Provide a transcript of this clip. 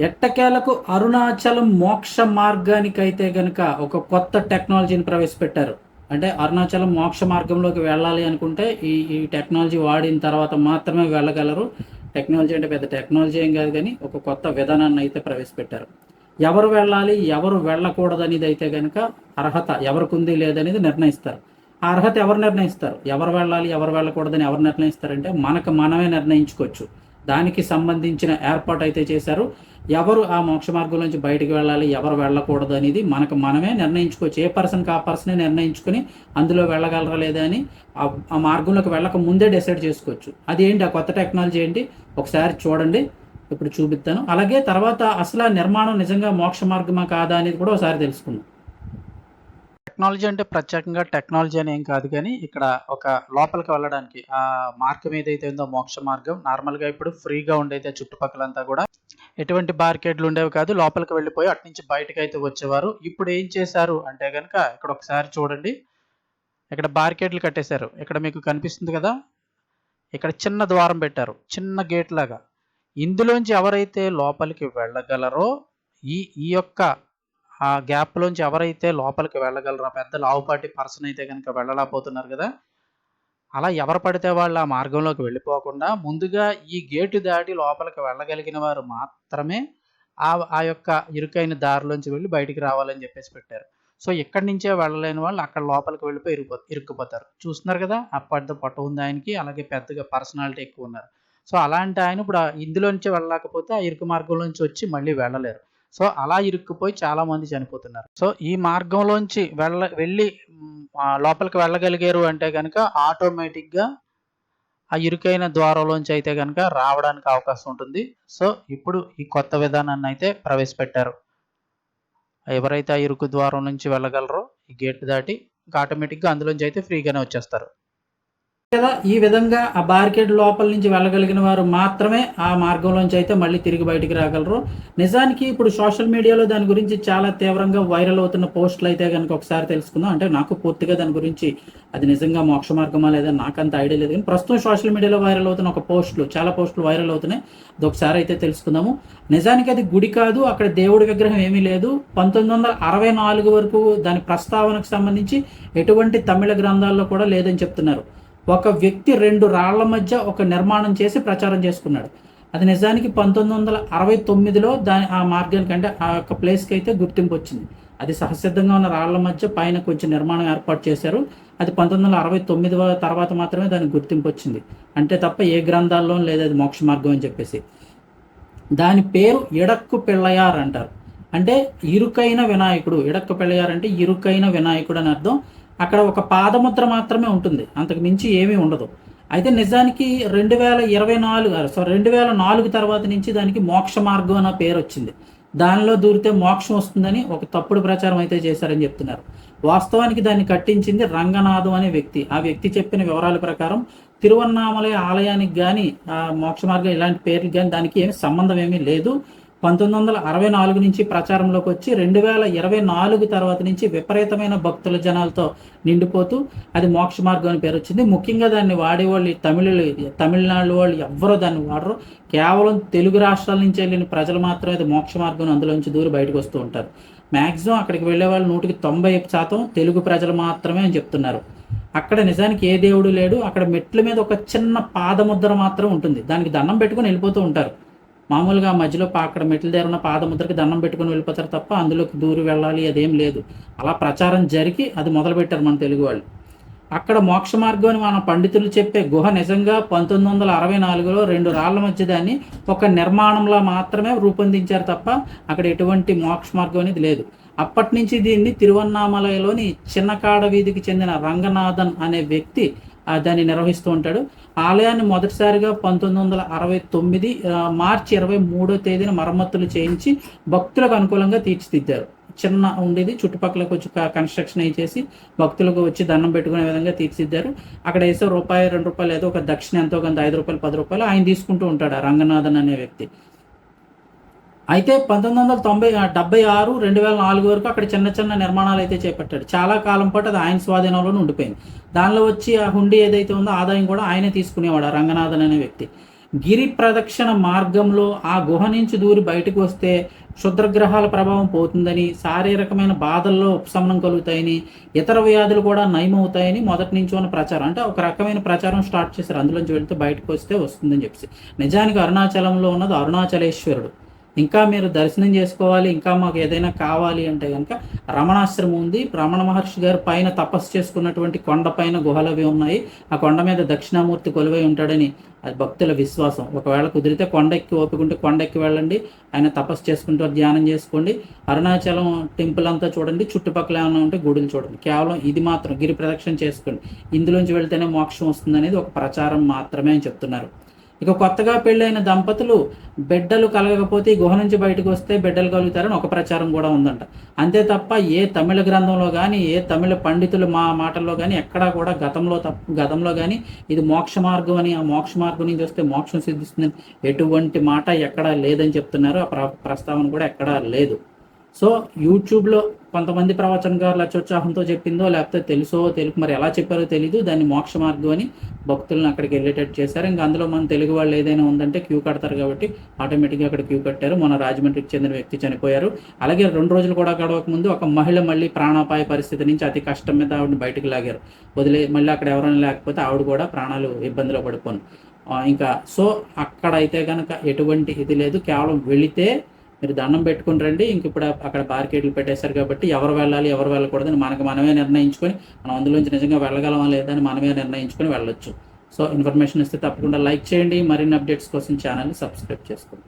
ఎట్టకేలకు అరుణాచలం మోక్ష మార్గానికైతే గనక ఒక కొత్త టెక్నాలజీని ప్రవేశపెట్టారు. అంటే అరుణాచలం మోక్ష మార్గంలోకి వెళ్ళాలి అనుకుంటే ఈ టెక్నాలజీ వాడిన తర్వాత మాత్రమే వెళ్ళగలరు. టెక్నాలజీ అంటే పెద్ద టెక్నాలజీ ఏం కాదు కానీ ఒక కొత్త విధానాన్ని అయితే ప్రవేశపెట్టారు. ఎవరు వెళ్ళాలి, ఎవరు వెళ్ళకూడదనేది అయితే గనక అర్హత ఎవరికుంది లేదనేది నిర్ణయిస్తారు. ఆ అర్హత ఎవరు నిర్ణయిస్తారు? ఎవరు వెళ్ళాలి, ఎవరు వెళ్ళకూడదని ఎవరు నిర్ణయిస్తారంటే మనకు మనమే నిర్ణయించుకోవచ్చు. దానికి సంబంధించిన ఏర్పాటు అయితే చేశారు. ఎవరు ఆ మోక్ష మార్గం నుంచి బయటికి వెళ్ళాలి, ఎవరు వెళ్ళకూడదు అనేది మనకు మనమే నిర్ణయించుకోవచ్చు. ఏ పర్సన్కి ఆ పర్సనే నిర్ణయించుకుని అందులో వెళ్ళగలరా లేదా అని ఆ మార్గంలోకి వెళ్ళక ముందే డిసైడ్ చేసుకోవచ్చు. అది ఏంటి, ఆ కొత్త టెక్నాలజీ ఏంటి ఒకసారి చూడండి, ఇప్పుడు చూపిస్తాను. అలాగే తర్వాత అసలు ఆ నిర్మాణం నిజంగా మోక్ష మార్గమా కాదా అనేది కూడా ఒకసారి తెలుసుకుందాం. టెక్నాలజీ అంటే ప్రత్యేకంగా టెక్నాలజీ అని ఏం కాదు కానీ ఇక్కడ ఒక లోపలికి వెళ్ళడానికి ఆ మార్గం ఏదైతే ఉందో మోక్ష మార్గం నార్మల్గా ఇప్పుడు ఫ్రీగా ఉండేది చుట్టుపక్కలంతా కూడా ఎటువంటి బార్కెడ్లు ఉండేవి కాదు. లోపలికి వెళ్ళిపోయి అటు నుంచి బయటకు అయితే వచ్చేవారు. ఇప్పుడు ఏం చేశారు అంటే కనుక ఇక్కడ ఒకసారి చూడండి, ఇక్కడ బార్కెడ్లు కట్టేశారు. ఇక్కడ మీకు కనిపిస్తుంది కదా, ఇక్కడ చిన్న ద్వారం పెట్టారు, చిన్న గేట్ లాగా. ఇందులోంచి ఎవరైతే లోపలికి వెళ్ళగలరో ఈ ఈ యొక్క ఆ గ్యాప్లోంచి ఎవరైతే లోపలికి వెళ్ళగలరో పెద్ద లావుపాటి పర్సన్ అయితే కనుక వెళ్ళలేకపోతున్నారు కదా, అలా ఎవరు పడితే వాళ్ళు ఆ మార్గంలోకి వెళ్ళిపోకుండా ముందుగా ఈ గేటు దాటి లోపలికి వెళ్ళగలిగిన వారు మాత్రమే ఆ యొక్క ఇరుకైన దారిలోంచి వెళ్ళి బయటికి రావాలని చెప్పేసి పెట్టారు. సో ఇక్కడి నుంచే వెళ్ళలేని వాళ్ళు అక్కడ లోపలికి వెళ్ళిపోయి ఇరుక్కుపోతారు. చూస్తున్నారు కదా, అప్పటితో పొట్ట ఉంది ఆయనకి, అలాగే పెద్దగా పర్సనాలిటీ ఎక్కువ ఉన్నారు. సో అలాంటి ఆయన ఇప్పుడు ఇందులో నుంచి వెళ్ళలేకపోతే ఆ ఇరుకు మార్గంలోంచి వచ్చి మళ్ళీ వెళ్ళలేరు. సో అలా ఇరుక్కుపోయి చాలా మంది చనిపోతున్నారు. సో ఈ మార్గంలోంచి వెళ్ళి లోపలికి వెళ్ళగలిగారు అంటే కనుక ఆటోమేటిక్గా ఆ ఇరుకైన ద్వారంలోంచి అయితే కనుక రావడానికి అవకాశం ఉంటుంది. సో ఇప్పుడు ఈ కొత్త విధానాన్ని అయితే ప్రవేశపెట్టారు. ఎవరైతే ఆ ఇరుకు ద్వారం నుంచి వెళ్ళగలరో ఈ గేట్ దాటి ఆటోమేటిక్గా అందులోంచి అయితే ఫ్రీగానే వచ్చేస్తారు. కదా, ఈ విధంగా ఆ బార్కెడ్ లోపల నుంచి వెళ్ళగలిగిన వారు మాత్రమే ఆ మార్గంలోంచి అయితే మళ్ళీ తిరిగి బయటికి రాగలరు. నిజానికి ఇప్పుడు సోషల్ మీడియాలో దాని గురించి చాలా తీవ్రంగా వైరల్ అవుతున్న పోస్టులు అయితే కనుక ఒకసారి తెలుసుకుందాం. అంటే నాకు పూర్తిగా దాని గురించి అది నిజంగా మోక్ష మార్గమా లేదా నాకంత ఐడియా లేదు, కానీ ప్రస్తుతం సోషల్ మీడియాలో వైరల్ అవుతున్న ఒక చాలా పోస్టులు వైరల్ అవుతున్నాయి. అది ఒకసారి అయితే తెలుసుకుందాము. నిజానికి అది గుడి కాదు, అక్కడ దేవుడి విగ్రహం ఏమీ లేదు. 1964 వరకు దాని ప్రస్తావనకు సంబంధించి ఎటువంటి తమిళ గ్రంథాల్లో కూడా లేదని చెప్తున్నారు. ఒక వ్యక్తి 2 రాళ్ల మధ్య ఒక నిర్మాణం చేసి ప్రచారం చేసుకున్నాడు. అది నిజానికి 1969లో ఆ మార్గానికి అంటే ఆ యొక్క ప్లేస్కి అయితే గుర్తింపు వచ్చింది. అది సహసిద్ధంగా ఉన్న రాళ్ల మధ్య పైన కొంచెం నిర్మాణం ఏర్పాటు చేశారు. అది 1969 తర్వాత మాత్రమే దానికి గుర్తింపు వచ్చింది. అంటే తప్ప ఏ గ్రంథాల్లో లేదు అది మోక్ష మార్గం అని చెప్పేసి. దాని పేరు ఇడక్కు పిళ్ళయార్ అంటారు. అంటే ఇరుకైన వినాయకుడు. ఇడక్కు పిళ్ళయార్ అంటే ఇరుకైన వినాయకుడు అని అర్థం. అక్కడ ఒక పాదముద్ర మాత్రమే ఉంటుంది, అంతకు మించి ఏమీ ఉండదు. అయితే నిజానికి 2004 తర్వాత నుంచి దానికి మోక్ష మార్గం అన్న పేరు వచ్చింది. దానిలో దూరితే మోక్షం వస్తుందని ఒక తప్పుడు ప్రచారం అయితే చేశారని చెప్తున్నారు. వాస్తవానికి దాన్ని కట్టించింది రంగనాథం అనే వ్యక్తి. ఆ వ్యక్తి చెప్పిన వివరాల ప్రకారం తిరువన్నామలై ఆలయానికి కానీ మోక్ష మార్గం ఇలాంటి పేర్లు కానీ దానికి ఏమి సంబంధం ఏమీ లేదు. 1964 నుంచి ప్రచారంలోకి వచ్చి 2024 తర్వాత నుంచి విపరీతమైన భక్తుల జనాలతో నిండిపోతూ అది మోక్ష మార్గం అని పేరు వచ్చింది. ముఖ్యంగా దాన్ని వాడేవాళ్ళు తమిళనాడు వాళ్ళు ఎవ్వరూ దాన్ని వాడరు. కేవలం తెలుగు రాష్ట్రాల నుంచి వెళ్ళిన ప్రజలు మాత్రమే అది మోక్ష మార్గం అందులోంచి దూరి బయటకు వస్తూ ఉంటారు. మ్యాక్సిమం అక్కడికి వెళ్ళే వాళ్ళు 90% తెలుగు ప్రజలు మాత్రమే అని చెప్తున్నారు. అక్కడ నిజానికి ఏ దేవుడు లేడు. అక్కడ మెట్ల మీద ఒక చిన్న పాదముద్ర మాత్రం ఉంటుంది. దానికి దండం పెట్టుకుని వెళ్ళిపోతూ ఉంటారు. మామూలుగా మధ్యలో అక్కడ మెట్ల దగ్గర ఉన్న పాదముద్రకి దండం పెట్టుకుని వెళ్ళిపోతారు తప్ప అందులోకి దూరి వెళ్ళాలి అదేం లేదు. అలా ప్రచారం జరిగి అది మొదలుపెట్టారు మన తెలుగు వాళ్ళు. అక్కడ మోక్ష మార్గం అని మన పండితులు చెప్పే గుహ నిజంగా 1964లో 2 రాళ్ల మధ్య దాన్ని ఒక నిర్మాణంలో మాత్రమే రూపొందించారు తప్ప అక్కడ ఎటువంటి మోక్ష మార్గం అనేది లేదు. అప్పటి నుంచి దీన్ని తిరువన్నామలైలోని చిన్నకాడ వీధికి చెందిన రంగనాథన్ అనే వ్యక్తి దాన్ని నిర్వహిస్తూ ఉంటాడు. ఆలయాన్ని మొదటిసారిగా 1969 మార్చి 23వ తేదీన మరమ్మతులు చేయించి భక్తులకు అనుకూలంగా తీర్చిదిద్దారు. చిన్న ఉండేది, చుట్టుపక్కల కొంచెం కన్స్ట్రక్షన్ అయి చేసి భక్తులకు వచ్చి దండం పెట్టుకునే విధంగా తీర్చిదిద్దారు. అక్కడ వేసే రూపాయి 2 రూపాయలు ఏదో ఒక దక్షిణ ఎంతో కొంత 5 రూపాయలు 10 రూపాయలు ఆయన తీసుకుంటూ ఉంటాడు ఆ రంగనాథన్ అనే వ్యక్తి. అయితే 1976 2004 వరకు అక్కడ చిన్న చిన్న నిర్మాణాలు అయితే చేపట్టాడు. చాలా కాలం పాటు అది ఆయన స్వాధీనంలోనే ఉండిపోయింది. దానిలో వచ్చి ఆ హుండీ ఏదైతే ఉందో ఆదాయం కూడా ఆయనే తీసుకునేవాడు ఆ రంగనాథన్ అనే వ్యక్తి. గిరి ప్రదక్షిణ మార్గంలో ఆ గుహ నుంచి దూరి బయటకు వస్తే క్షుద్రగ్రహాల ప్రభావం పోతుందని, శారీరకమైన బాధల్లో ఉపశమనం కలుగుతాయని, ఇతర వ్యాధులు కూడా నయమవుతాయని మొదటి నుంచి ఉన్న ప్రచారం. అంటే ఒక రకమైన ప్రచారం స్టార్ట్ చేశారు, అందులోంచి వెళ్తే బయటకు వస్తే వస్తుందని చెప్పేసి. నిజానికి అరుణాచలంలో ఉన్నది అరుణాచలేశ్వరుడు. ఇంకా మీరు దర్శనం చేసుకోవాలి, ఇంకా మాకు ఏదైనా కావాలి అంటే కనుక రమణాశ్రమం ఉంది. రమణ మహర్షి గారు పైన తపస్సు చేసుకున్నటువంటి కొండ పైన గుహలు అవి ఉన్నాయి. ఆ కొండ మీద దక్షిణామూర్తి కొలువై ఉంటాడని అది భక్తుల విశ్వాసం. ఒకవేళ కుదిరితే కొండ ఎక్కి ఓపికంటే కొండ ఎక్కి వెళ్ళండి, ఆయన తపస్సు చేసుకుంటూ ధ్యానం చేసుకోండి. అరుణాచలం టెంపుల్ అంతా చూడండి, చుట్టుపక్కల ఏమైనా ఉంటే గుడులు చూడండి. కేవలం ఇది మాత్రం గిరి ప్రదక్షిణ చేసుకోండి, ఇందులోంచి వెళ్తేనే మోక్షం వస్తుంది అనేది ఒక ప్రచారం మాత్రమే అని చెప్తున్నారు. ఇక కొత్తగా పెళ్ళైన దంపతులు బిడ్డలు కలగకపోతే ఈ గుహ నుంచి బయటకు వస్తే బిడ్డలు కలుగుతారని ఒక ప్రచారం కూడా ఉందంట. అంతే తప్ప ఏ తమిళ గ్రంథంలో కానీ, ఏ తమిళ పండితులు మాటల్లో కానీ ఎక్కడా కూడా గతంలో కానీ ఇది మోక్ష మార్గం అని, ఆ మోక్ష మార్గం నుంచి వస్తే మోక్షం సిద్ధిస్తుందని ఎటువంటి మాట ఎక్కడా లేదని చెప్తున్నారు. ఆ ప్రస్తావన కూడా ఎక్కడా లేదు. సో యూట్యూబ్లో కొంతమంది ప్రవచనకారులు అత్యుత్సాహంతో చెప్పిందో లేకపోతే తెలుసో మరి ఎలా చెప్పారో తెలీదు, దాన్ని మోక్ష మార్గం అని భక్తులను అక్కడికి వెళ్ళేటట్టు చేశారు. ఇంకా అందులో మన తెలుగు వాళ్ళు ఏదైనా ఉందంటే క్యూ కడతారు కాబట్టి ఆటోమేటిక్గా అక్కడ క్యూ కట్టారు. మన రాజమండ్రికి చెందిన వ్యక్తి చనిపోయారు. అలాగే 2 రోజులు కూడా గడవక ముందు ఒక మహిళ మళ్ళీ ప్రాణాపాయ పరిస్థితి నుంచి అతి కష్టం మీద ఆవిడని బయటకు లాగారు. మళ్ళీ అక్కడ ఎవరైనా లేకపోతే ఆవిడ కూడా ప్రాణాలు ఇబ్బందిలో పడిపోను. ఇంకా సో అక్కడ అయితే కనుక ఎటువంటి ఇది లేదు, కేవలం వెళితే మీరు దండం పెట్టుకుని రండి. ఇంక ఇప్పుడు అక్కడ బార్కెట్లు పెట్టేశారు కాబట్టి ఎవరు వెళ్ళాలి ఎవరు వెళ్ళకూడదని మనమే నిర్ణయించుకొని, మనం అందులోంచి నిజంగా వెళ్ళగలమా లేదని మనమే నిర్ణయించుకొని వెళ్ళొచ్చు. సో ఇన్ఫర్మేషన్ ఇస్తే తప్పకుండా లైక్ చేయండి. మరిన్ని అప్డేట్స్ కోసం ఛానల్ని సబ్స్క్రైబ్ చేసుకోండి.